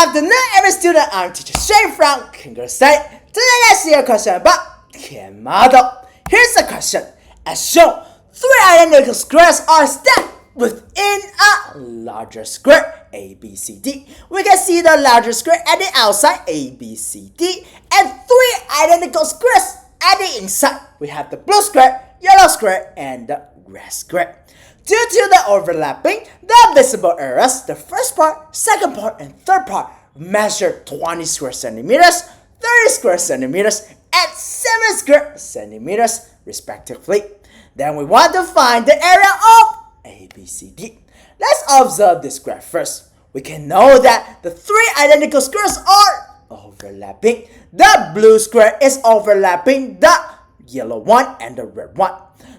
afternoon, every student. I'm teacher Shane from Kingle State. Today, let's see a question about Tian model. Here's the question. As shown, three identical squares are stacked within a larger square, ABCD. We can see the larger square at the outside, ABCD, and three identical squares at the inside. We have the blue square, yellow square, and the red square. Due to the overlapping, the visible areas, the first part, second part, and third part measure 20 square centimeters, 30 square centimeters, and 7 square centimeters respectively. Then we want to find the area of ABCD. Let's observe this graph first. We can know that the three identical squares are overlapping. The blue square is overlapping the yellow one and the red one.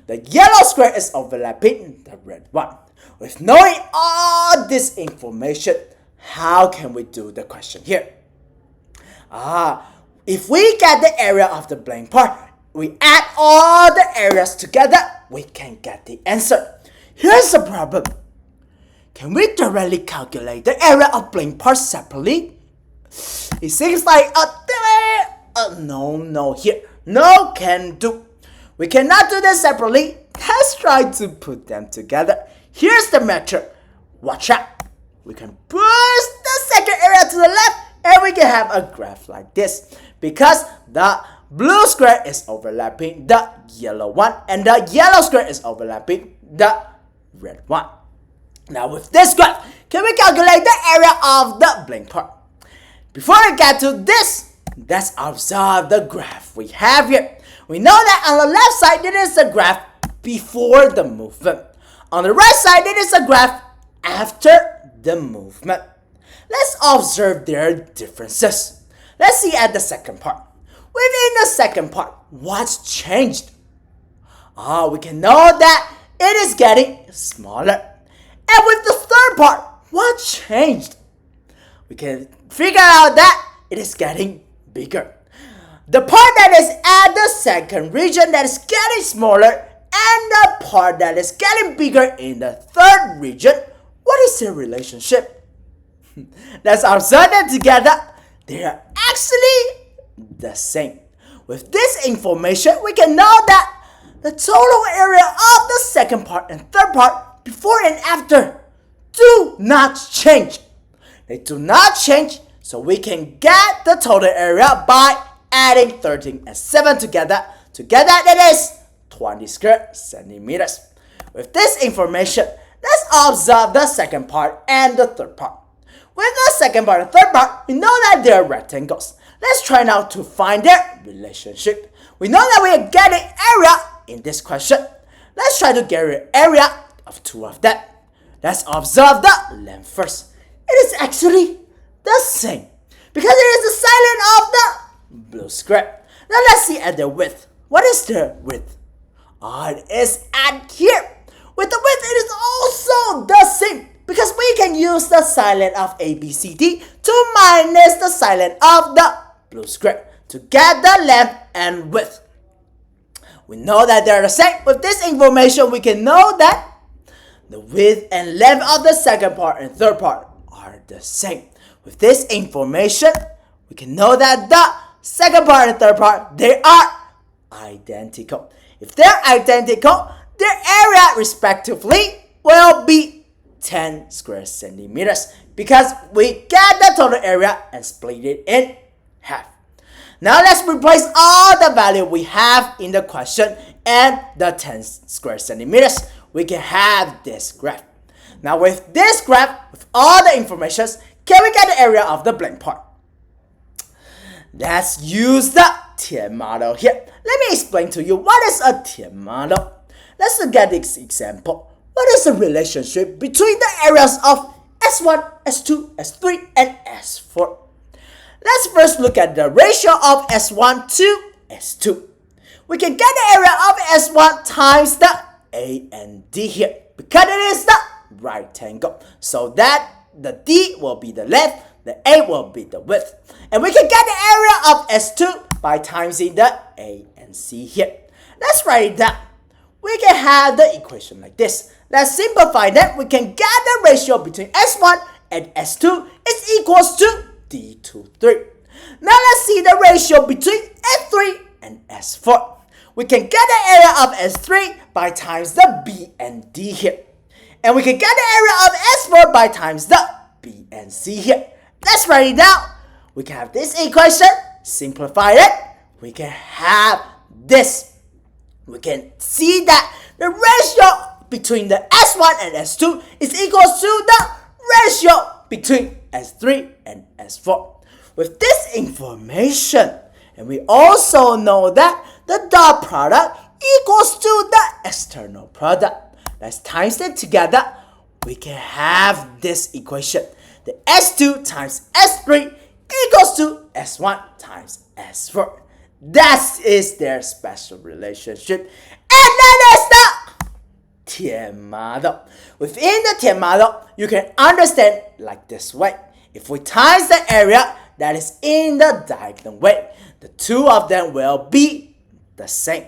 The yellow square is overlapping the red one. With knowing all this information, how can we do the question here? If we get the area of the blank part, we add all the areas together, we can get the answer. Here's the problem. Can we directly calculate the area of blank parts separately? It seems like no here. No can do. We cannot do this separately. Let's try to put them together. Here's the method. Watch out. We can push the second area to the left and we can have a graph like this. Because the blue square is overlapping the yellow one and the yellow square is overlapping the red one. Now with this graph, can we calculate the area of the blank part? Before we get to this, let's observe the graph we have here. We know that on the left side, it is the graph before the movement. On the right side, it is the graph after the movement. Let's observe their differences. Let's see at the second part. Within the second part, what's changed? We can know that it is getting smaller. And with the third part, what changed? We can figure out that it is getting bigger. The part that is at the second region that is getting smaller and the part that is getting bigger in the third region, what is their relationship? Let's observe them together. They are actually the same. With this information, we can know that the total area of the second part and third part before and after do not change. They do not change, so we can get the total area by adding 13 and 7 together. Together, that is 20 square centimeters. With this information, let's observe the second part and the third part. With the second part and third part, we know that they are rectangles. Let's try now to find their relationship. We know that we are getting area in this question. Let's try to get the area of two of them. Let's observe the length first. It is actually the same because it is the side of the blue square. Now let's see at the width. What is the width? It is at here. With the width, it is also the same because we can use the side length of ABCD to minus the side length of the blue square to get the length and width. We know that they are the same. With this information, we can know that the width and length of the second part and third part are the same. With this information, we can know that the second part and third part, they are identical. If they're identical, their area respectively will be 10 square centimeters because we get the total area and split it in half. Now let's replace all the value we have in the question and the 10 square centimeters. We can have this graph. Now with this graph, with all the information, can we get the area of the blank part? Let's use the Tian model here. Let me explain to you what is a Tian model. Let's look at this example. What is the relationship between the areas of S1, S2, S3, and S4? Let's first look at the ratio of S1 to S2. We can get the area of S1 times the A and D here because it is the right angle. So that the D will be the length, the A will be the width. And we can get the area of S2 by timesing the A and C here. Let's write it down. We can have the equation like this. Let's simplify that. We can get the ratio between S1 and S2 is equals to D to 3. Now let's see the ratio between S3 and S4. We can get the area of S3 by times the B and D here. And we can get the area of S4 by times the B and C here. Let's write it down. We can have this equation, simplify it. We can have this. We can see that the ratio between the S1 and S2 is equal to the ratio between S3 and S4. With this information, and we also know that the dot product equals to the external product. Let's times it together. We can have this equation. The S2 times S3 equals to S1 times S4. That is their special relationship. And that is the Tian model. Within the Tian model, you can understand like this way. If we times the area that is in the diagonal way, the two of them will be the same.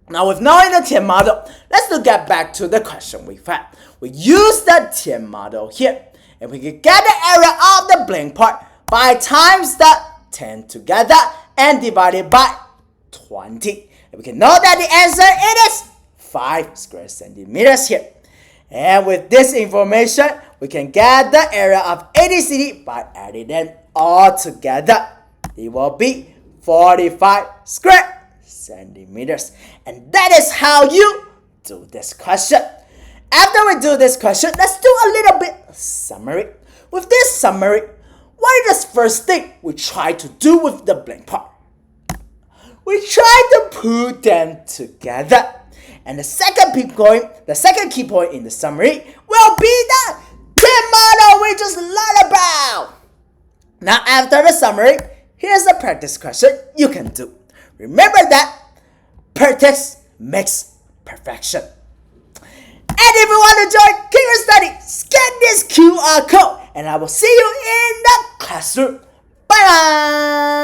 Now with knowing the Tian model, let's get back to the question we've had. We use the Tian model here, and we can get the area of the blank part by times the 10 together and divided by 20. And we can know that the answer it is 5 square centimeters here. And with this information, we can get the area of ABCD by adding them all together. It will be 45 square centimeters. And that is how you do this question. After we do this question, let's do a little bit of summary. With this summary, what is the first thing we try to do with the blank part? We try to put them together. And the second key point in the summary will be the Tian model we just learned about. Now after the summary, here's a practice question you can do. Remember that practice makes perfection. And if you want to join Kicker Study, scan this QR code and I will see you in the classroom. Bye bye.